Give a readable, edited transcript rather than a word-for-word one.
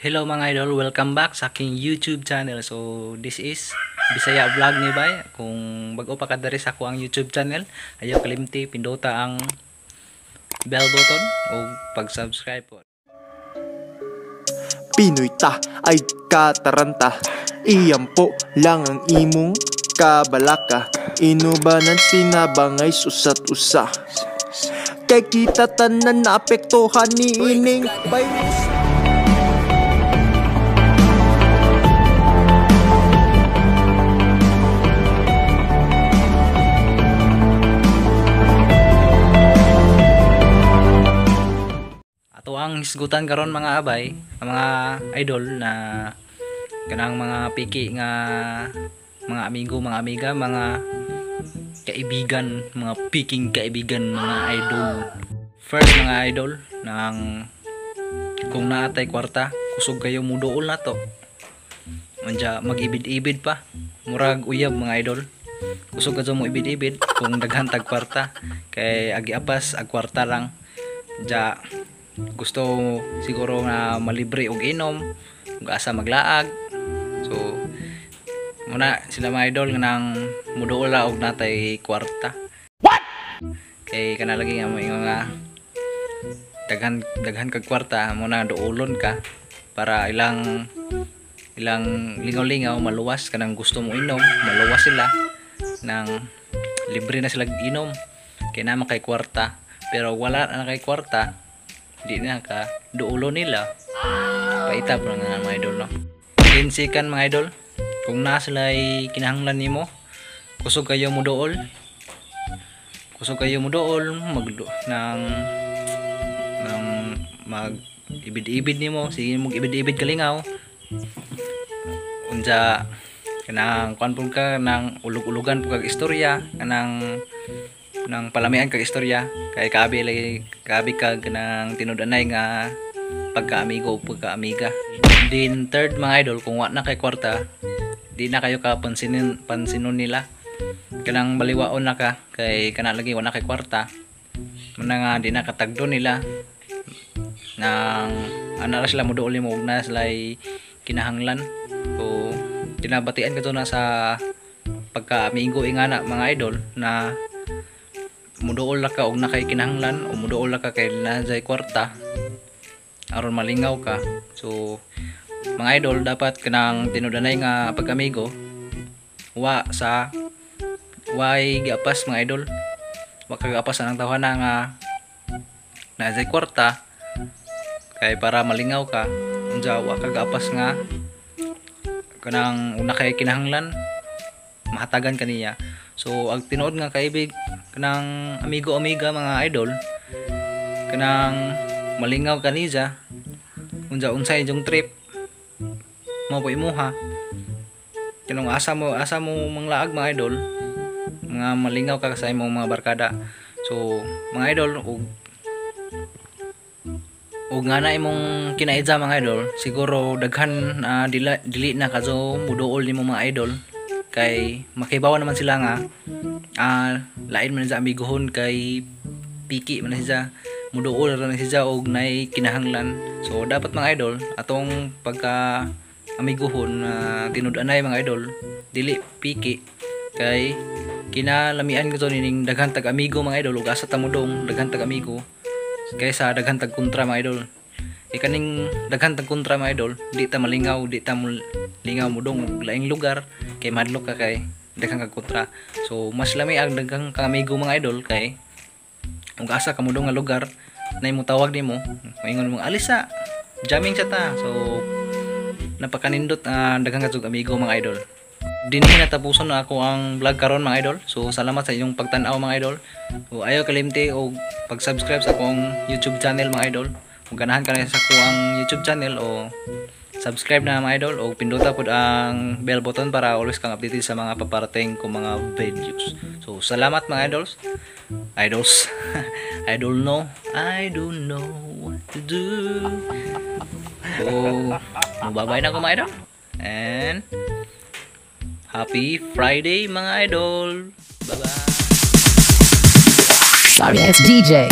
Hello mga idol, welcome back sa aking YouTube channel. So this is Bisaya Vlog ni Bay. Kung bago pa ka diri sa ako ang YouTube channel, ayaw kalimti pindota ang bell button o pag-subscribe po. Pinoy ta ay kataranta, iyan po lang ang imong kabalaka. Inubanan sinabangay susat-usa, kay kita tanan na apektuhan ni ining virus. Ato ang hisgutan karon mga abay, mga idol na kanang mga piki nga mga amigo, mga amiga, mga kaibigan, mga piking kaibigan, mga idol. First mga idol, nang kung naatay kwarta, kusog kayo muduol na to. Anja mag-ibid-ibid pa, murag uyab mga idol. Kusog ka mo ibid-ibid kung daghan tag kwarta, kay agi apas ag kwarta lang. Ja gusto siguro na malibre og inom, ug asa maglaag. So muna sila mga idol nga nang muduol la og natay kwarta. What? Kay kana lagi nga mga daghan kag kwarta muna duolon ka para ilang lingaw-lingaw maluwas kanang gusto mo inom, maluwas sila nang libre na sila inom kay naman kay kwarta. Pero wala na kay kwarta, di na ka duulo nila. Paita po nga mga idol, no? Kinsikan mga idol, kung na sila ay kinahanglan nimo, kusog kayo mo dool, mag ibid-ibid nimo, sige mo ibid-ibid kalingaw. Unsa kanang kuan pud ka nang ulog-ulogan pud kag istorya, kanang nang palamian kag istorya, kay kaabi kag nang tinud-anay nga pagka-amigo o pagka-amiga. Din third mga idol, kung wa na kay kwarta, di na kayo ka pansinon nila. Kanang baliwaon na ka kay kana lagi wa na kay kwarta. Muna nga di na katagdo nila. Nang ana ra sila moduol mo ug na sila kinahanglan. So tinabatian kadto na sa pagka-amigo ingana mga idol na muduol la ka og na kay kinahanglan o muduol la ka kay nazay kwarta aron malingaw ka. So mga idol, dapat kanang tinud-anay nga pag-amigo way giapas mga idol. Wa ka gapas ang tawhana nga nazay kwarta kay para malingaw ka. Unsa wa ka gapas nga kanang una kay kinahanglan mahatagan kaniya. So ag tinuod nga kaibig kanang amigo-amiga mga idol, kanang malingaw kaniya unsay jong trip mo po imuha kanang asa mo manglaag mga idol, mga malingaw ka sa imong mga barkada. So mga idol, ug nga na imong kinaidza mga idol, siguro daghan dili na kadto muduol nimo mga idol, kay makibawa naman sila nga lain man sa amigohon, kay piki man siya, muduol ra na siya og nay kinahanglan. So dapat mga idol, atong pagka amigohon tinud-anay mga idol, dili piki, kay kinalamian ko to ning daghan tag amigo mga idol ug asa ta mudong daghan tag amigo kaysa daghan tag kontra mga idol. Kaning daghan tag kontra mga idol, di ta malingaw, di ta lingaw mudong og laing lugar kay madlok ka kay daghan kag kontra. So mas lami ang daghang kang amigo mga idol, kay ug asa ka mudong nga lugar na imo tawag nimo, moingon mo alisa jamming sa ta. So napakanindot daghang kag amigo mga idol. Dinhi natapuson na ako ang vlog karon mga idol. So salamat sa inyong pagtan-aw mga idol. So ayaw kalimti og pag-subscribe sa akong YouTube channel mga idol. Kung ganahan ka na sa akong YouTube channel, o subscribe na mga idol, o pinduta pod ang bell button para always kang updated sa mga paparating ko mga videos. So salamat mga idols. I don't know what to do. So mababay na ko mga idol, and happy Friday mga idol. Bye bye. Sorry, it's DJ.